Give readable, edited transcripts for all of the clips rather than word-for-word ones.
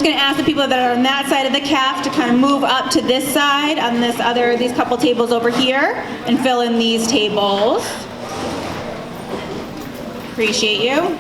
I'm going to ask the people that are on that side of the CAF to kind of move up to this side on these couple tables over here and fill in these tables. Appreciate you.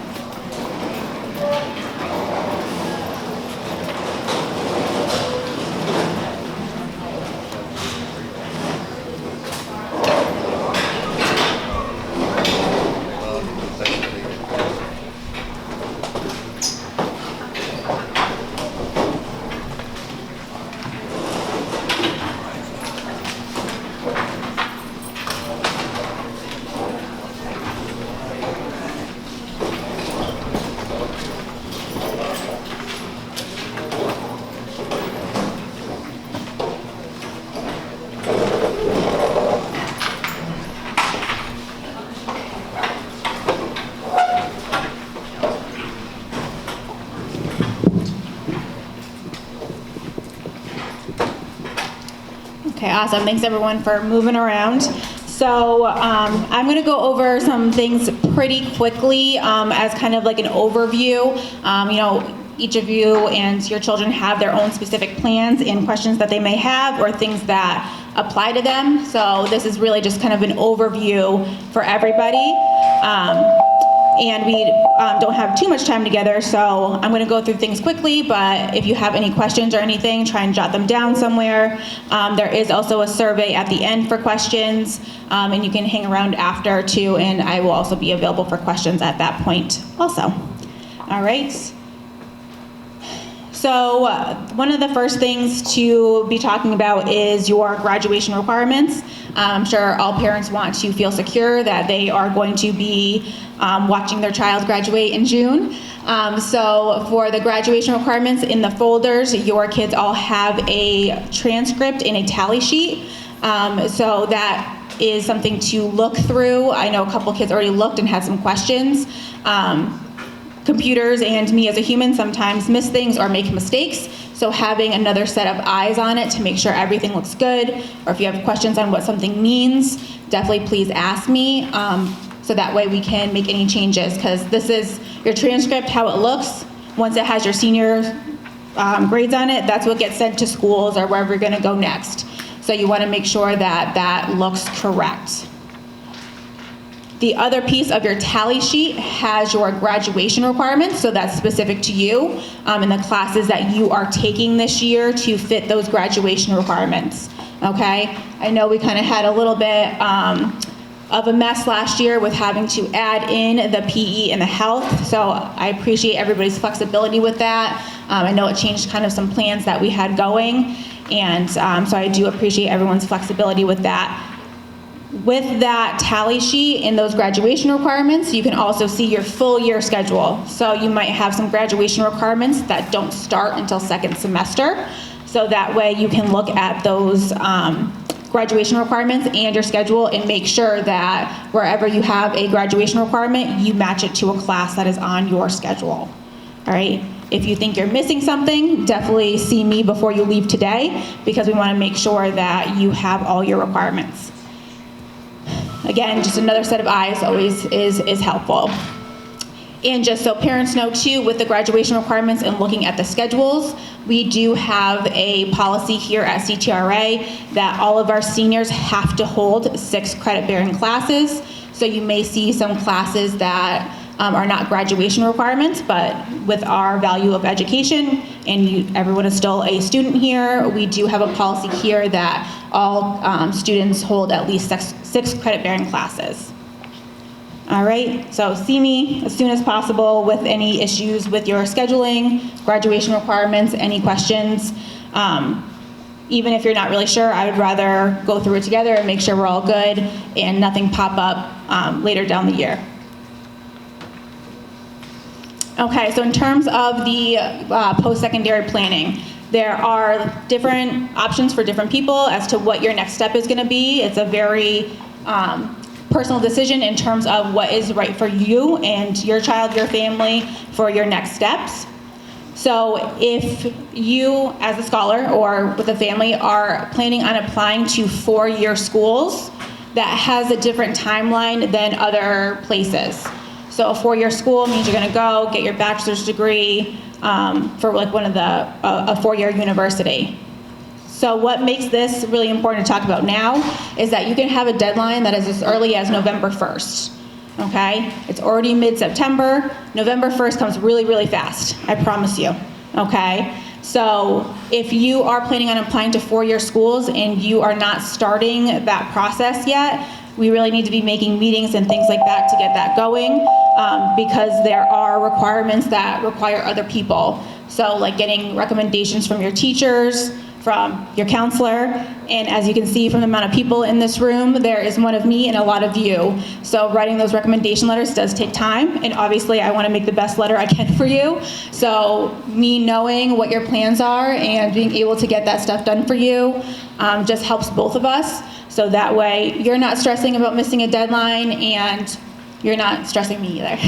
Okay, awesome. Thanks everyone for moving around. So I'm going to go over some things pretty quickly as kind of like an overview. Each of you and your children have their own specific plans and questions that they may have or things that apply to them. So this is really just kind of an overview for everybody. And we don't have too much time together, so I'm going to go through things quickly, but if you have any questions or anything, try and jot them down somewhere. There is also a survey at the end for questions, and you can hang around after too, and I will also be available for questions at that point also. All right. So one of the first things to be talking about is your graduation requirements. I'm sure all parents want to feel secure that they are going to be watching their child graduate in June. So for the graduation requirements in the folders, your kids all have a transcript and a tally sheet. So that is something to look through. I know a couple kids already looked and had some questions. Computers and me as a human sometimes miss things or make mistakes, so having another set of eyes on it to make sure everything looks good, or if you have questions on what something means, definitely please ask me, so that way we can make any changes, because this is your transcript, how it looks. Once it has your senior grades on it, that's what gets sent to schools or wherever you're going to go next. So you want to make sure that that looks correct. The other piece of your tally sheet has your graduation requirements, so that's specific to you and the classes that you are taking this year to fit those graduation requirements, okay? I know we kind of had a little bit of a mess last year with having to add in the PE and the health, so I appreciate everybody's flexibility with that. I know it changed kind of some plans that we had going, and so I do appreciate everyone's flexibility with that. With that tally sheet and those graduation requirements, you can also see your full year schedule. So you might have some graduation requirements that don't start until second semester. So that way you can look at those graduation requirements and your schedule and make sure that wherever you have a graduation requirement, you match it to a class that is on your schedule. All right. If you think you're missing something, definitely see me before you leave today, because we want to make sure that you have all your requirements. Again, just another set of eyes always is helpful. And just so parents know too, with the graduation requirements and looking at the schedules, we do have a policy here at CTRA that all of our seniors have to hold 6 credit-bearing classes. So you may see some classes that are not graduation requirements, but with our value of education, and everyone is still a student here, we do have a policy here that all students hold at least 6 credit-bearing classes. All right, so see me as soon as possible with any issues with your scheduling, graduation requirements, any questions. Even if you're not really sure, I would rather go through it together and make sure we're all good and nothing pop up later down the year. Okay, so in terms of the post-secondary planning, there are different options for different people as to what your next step is going to be. It's a very personal decision in terms of what is right for you and your child, your family, for your next steps. So if you, as a scholar or with a family, are planning on applying to 4-year schools, that has a different timeline than other places. So a 4-year school means you're going to go get your bachelor's degree, for like one of a four-year university. So what makes this really important to talk about now is that you can have a deadline that is as early as November 1st, okay? It's already mid-September. November 1st comes really, really fast, I promise you, okay? So if you are planning on applying to four-year schools and you are not starting that process yet, we really need to be making meetings and things like that to get that going, because there are requirements that require other people. So like getting recommendations from your teachers, from your counselor, and as you can see from the amount of people in this room, there is one of me and a lot of you. So writing those recommendation letters does take time, and obviously I want to make the best letter I can for you. So me knowing what your plans are and being able to get that stuff done for you just helps both of us. So that way you're not stressing about missing a deadline and you're not stressing me either.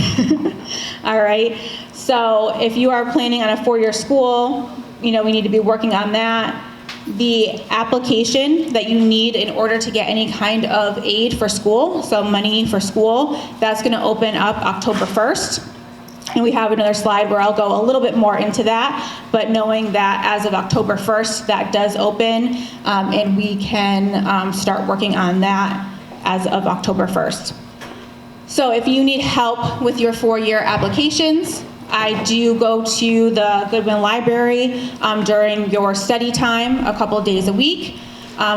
All right, so if you are planning on a four-year school, we need to be working on that. The application that you need in order to get any kind of aid for school, so money for school, that's going to open up October 1st. And we have another slide where I'll go a little bit more into that, but knowing that as of October 1st, that does open, and we can start working on that as of October 1st. So if you need help with your four-year applications, I do go to the Goodwin Library during your study time a couple of days a week,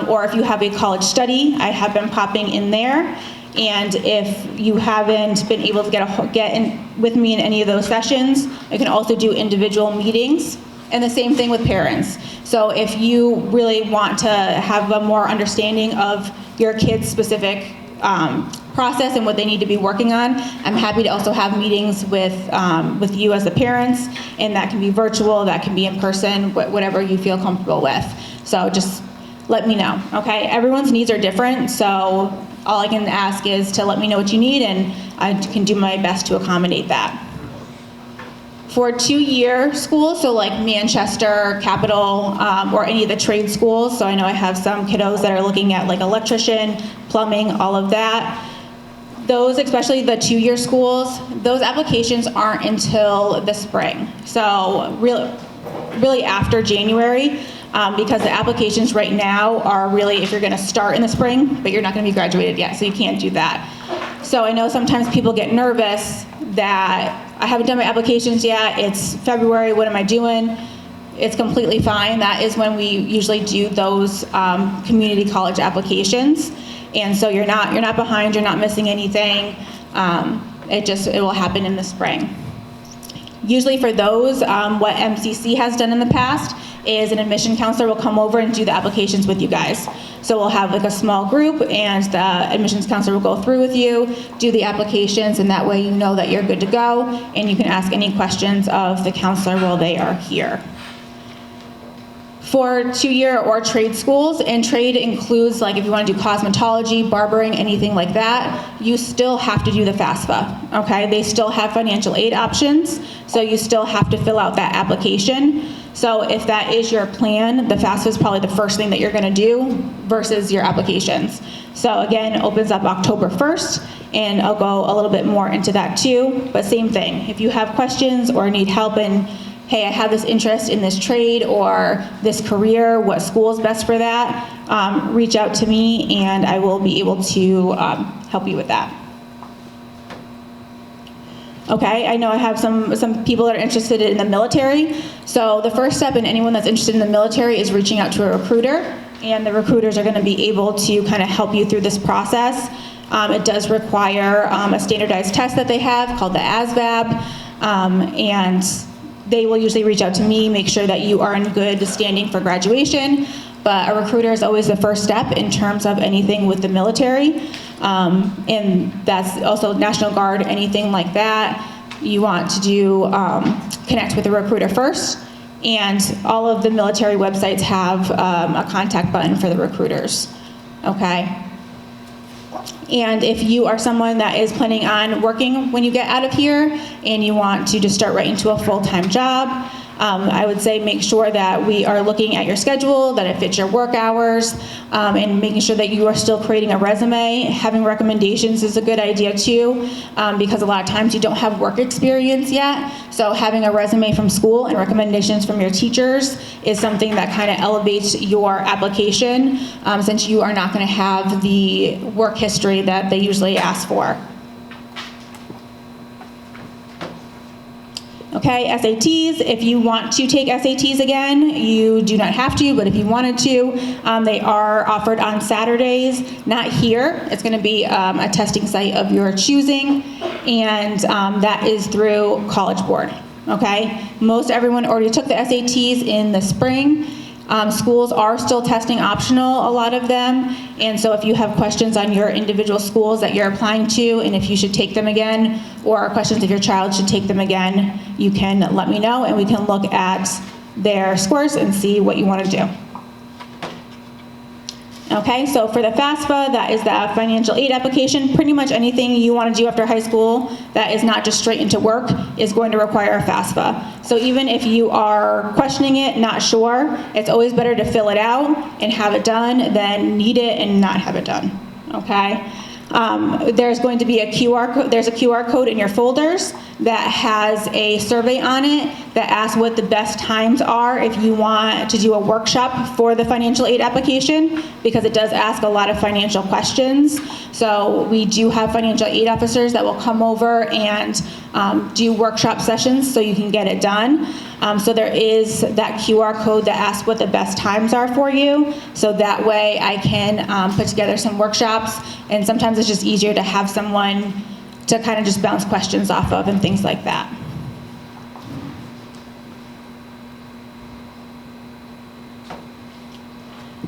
or if you have a college study, I have been popping in there. And if you haven't been able to get in with me in any of those sessions, I can also do individual meetings. And the same thing with parents. So if you really want to have a more understanding of your kids' specific process and what they need to be working on, I'm happy to also have meetings with you as the parents, and that can be virtual, that can be in person, whatever you feel comfortable with. So just let me know, okay? Everyone's needs are different, so all I can ask is to let me know what you need, and I can do my best to accommodate that. For two-year schools, so like Manchester, Capital, or any of the trade schools, so I know I have some kiddos that are looking at like electrician, plumbing, all of that. Those, especially the two-year schools, those applications aren't until the spring. So really after January, because the applications right now are really if you're gonna start in the spring, but you're not gonna be graduated yet, so you can't do that. So I know sometimes people get nervous that I haven't done my applications yet, it's February, what am I doing? It's completely fine. That is when we usually do those community college applications. And so you're not behind, you're not missing anything. It will happen in the spring. Usually for those, what MCC has done in the past is an admission counselor will come over and do the applications with you guys. So we'll have like a small group, and the admissions counselor will go through with you, do the applications, and that way you know that you're good to go, and you can ask any questions of the counselor while they are here. For two-year or trade schools, and trade includes like if you want to do cosmetology, barbering, anything like that, you still have to do the FAFSA, okay? They still have financial aid options, so you still have to fill out that application. So if that is your plan, the FAFSA is probably the first thing that you're gonna do versus your applications. So again, it opens up October 1st, and I'll go a little bit more into that too, but same thing. If you have questions or need help in, hey, I have this interest in this trade or this career, what school is best for that, reach out to me and I will be able to help you with that. Okay, I know I have some people that are interested in the military. So the first step in anyone that's interested in the military is reaching out to a recruiter, and the recruiters are going to be able to kind of help you through this process. It does require a standardized test that they have called the ASVAB, and they will usually reach out to me, make sure that you are in good standing for graduation, but a recruiter is always the first step in terms of anything with the military, and that's also National Guard, anything like that. You want to do connect with a recruiter first, and all of the military websites have a contact button for the recruiters, okay? And if you are someone that is planning on working when you get out of here and you want to just start right into a full-time job, I would say make sure that we are looking at your schedule, that it fits your work hours, and making sure that you are still creating a resume. Having recommendations is a good idea too, because a lot of times you don't have work experience yet. So having a resume from school and recommendations from your teachers is something that kind of elevates your application, since you are not going to have the work history that they usually ask for. Okay, SATs, if you want to take SATs again, you do not have to, but if you wanted to, they are offered on Saturdays, not here. It's going to be a testing site of your choosing, and that is through College Board. Okay, most everyone already took the SATs in the spring. Schools are still testing optional, a lot of them, and so if you have questions on your individual schools that you're applying to, and if you should take them again, or questions if your child should take them again, you can let me know, and we can look at their scores and see what you want to do. Okay, so for the FAFSA, that is the financial aid application. Pretty much anything you want to do after high school that is not just straight into work is going to require a FAFSA. So even if you are questioning it, not sure, it's always better to fill it out and have it done than need it and not have it done. Okay. There's going to be a QR code. There's a QR code in your folders that has a survey on it that asks what the best times are if you want to do a workshop for the financial aid application, because it does ask a lot of financial questions. So we do have financial aid officers that will come over and do workshop sessions so you can get it done. So there is that QR code that asks what the best times are for you. So that way I can put together some workshops, and sometimes it's just easier to have someone to kind of just bounce questions off of and things like that.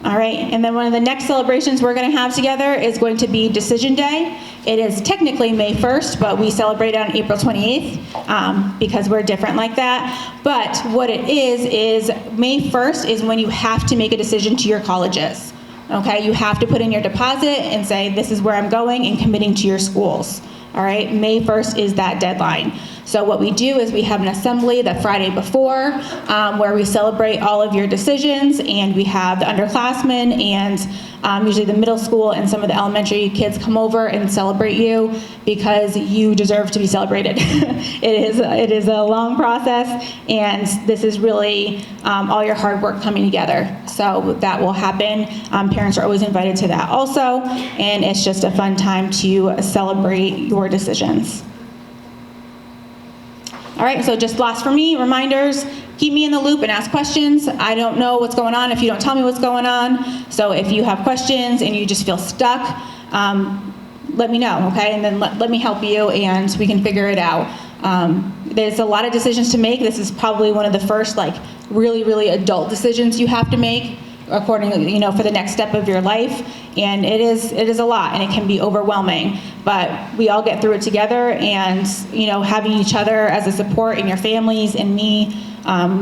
All right, and then one of the next celebrations we're going to have together is going to be Decision Day. It is technically May 1st, but we celebrate on April 28th because we're different like that. But what it is May 1st is when you have to make a decision to your colleges. Okay, you have to put in your deposit and say, this is where I'm going, and committing to your schools. All right, May 1st is that deadline. So what we do is we have an assembly the Friday before where we celebrate all of your decisions, and we have the underclassmen and usually the middle school and some of the elementary kids come over and celebrate you because you deserve to be celebrated. It is a long process, and this is really all your hard work coming together. So that will happen. Parents are always invited to that also, and it's just a fun time to celebrate your decisions. All right, so just last for me, reminders, keep me in the loop and ask questions. I don't know what's going on if you don't tell me what's going on. So if you have questions and you just feel stuck, let me know, okay? And then let me help you, and we can figure it out. There's a lot of decisions to make. This is probably one of the first really, really adult decisions you have to make according, for the next step of your life, and it is a lot, and it can be overwhelming, but we all get through it together, and having each other as a support in your families and me,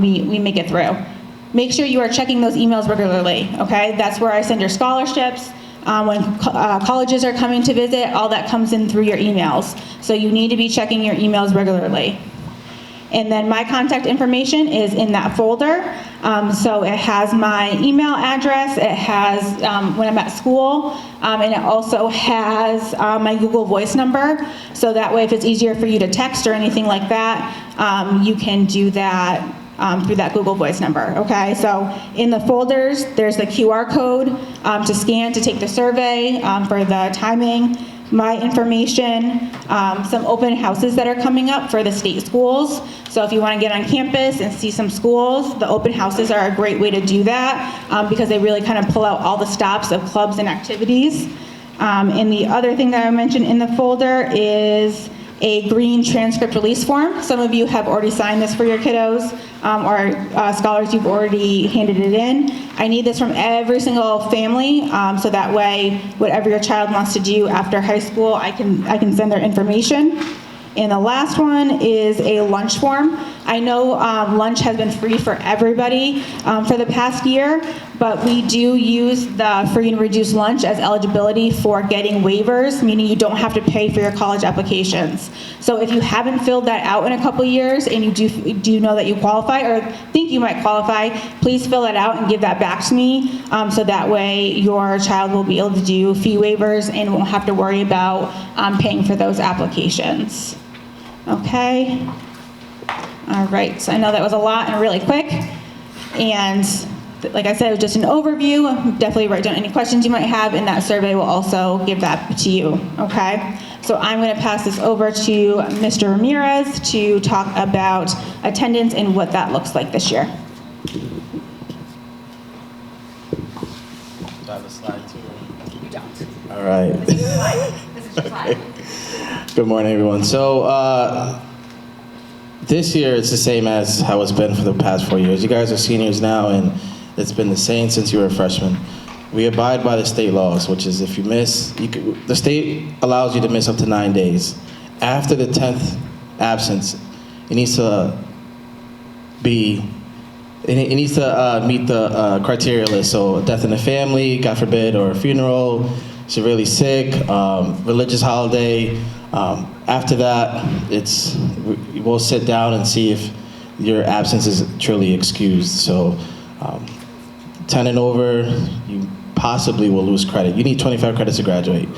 we make it through. Make sure you are checking those emails regularly, okay? That's where I send your scholarships. When colleges are coming to visit, all that comes in through your emails, so you need to be checking your emails regularly. And then my contact information is in that folder. So it has my email address, it has when I'm at school, and it also has my Google Voice number. So that way, if it's easier for you to text or anything like that, you can do that through that Google Voice number, okay? So in the folders, there's the QR code to scan to take the survey for the timing, my information, some open houses that are coming up for the state schools. So if you want to get on campus and see some schools, the open houses are a great way to do that because they really kind of pull out all the stops of clubs and activities. And the other thing that I mentioned in the folder is a green transcript release form. Some of you have already signed this for your kiddos, or scholars, you've already handed it in. I need this from every single family, so that way, whatever your child wants to do after high school, I can send their information. And the last one is a lunch form. I know lunch has been free for everybody for the past year, but we do use the free and reduced lunch as eligibility for getting waivers, meaning you don't have to pay for your college applications. So if you haven't filled that out in a couple years and you do know that you qualify or think you might qualify, please fill that out and give that back to me, so that way your child will be able to do fee waivers and won't have to worry about paying for those applications. Okay. All right, so I know that was a lot and really quick, and like I said, it was just an overview. Definitely write down any questions you might have, and that survey will also give that to you, okay? So I'm going to pass this over to Mr. Ramirez to talk about attendance and what that looks like this year. Do I have a slide too? You don't. All right. This is your slide. This is your slide. Good morning, everyone. So this year it's the same as how it's been for the past 4 years. You guys are seniors now, and it's been the same since you were a freshman. We abide by the state laws, which is if you miss, the state allows you to miss up to 9 days. After the 10th absence, it needs to meet the criteria list. So a death in the family, God forbid, or a funeral, severely sick, religious holiday. After that, we'll sit down and see if your absence is truly excused. So 10 and over, you possibly will lose credit. You need 25 credits to graduate.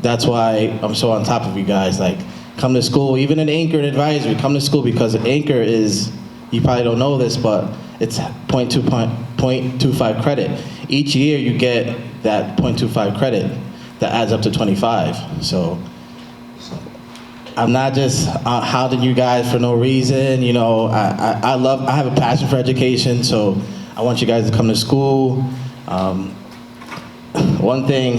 That's why I'm so on top of you guys. Like, come to school, even in Anchor and Advisory, come to school, because Anchor is, you probably don't know this, but it's 0.25 credit. Each year you get that 0.25 credit that adds up to 25. So I'm not just hounding you guys for no reason. You know, I have a passion for education, so I want you guys to come to school. One thing,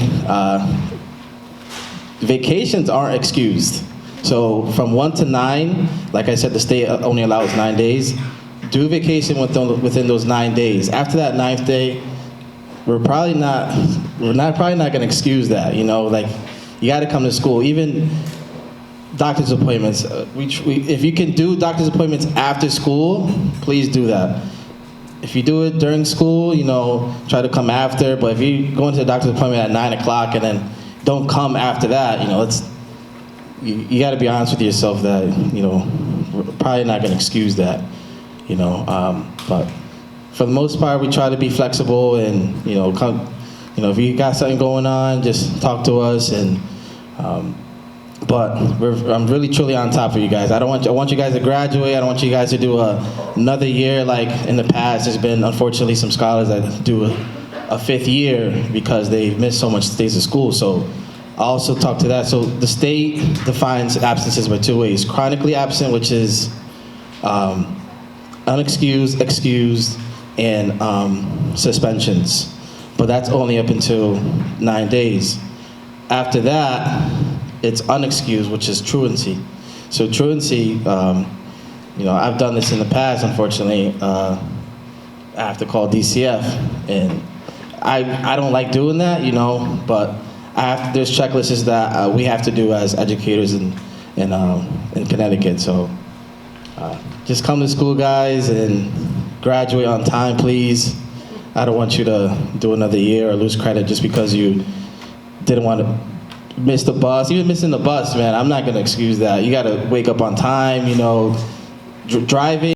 vacations aren't excused. So from 1 to 9, like I said, the state only allows 9 days. Do vacation within those 9 days. After that 9th day, we're probably not gonna excuse that. You know, like, you got to come to school. Even doctor's appointments. If you can do doctor's appointments after school, please do that. If you do it during school, you know, try to come after. But if you go into the doctor's appointment at 9 o'clock and then don't come after that, you know, you got to be honest with yourself that, you know, we're probably not going to excuse that, you know. But for the most part, we try to be flexible and, you know, come. You know, if you got something going on, just talk to us. And but I'm really truly on top of you guys. I want you guys to graduate. I don't want you guys to do another year like in the past. There's been, unfortunately, some scholars that do a 5th year because they missed so much days of school. So I also talk to that. So the state defines absences by 2 ways: chronically absent, which is unexcused, excused, and suspensions. But that's only up until 9 days. After that, it's unexcused, which is truancy. So truancy, you know, I've done this in the past, unfortunately. I have to call DCF, and I don't like doing that, you know, but there's checklists that we have to do as educators in Connecticut. So just come to school, guys, and graduate on time, please. I don't want you to do another year or lose credit just because you didn't want to miss the bus. Even missing the bus, man, I'm not going to excuse that. You got to wake up on time, you know, driving.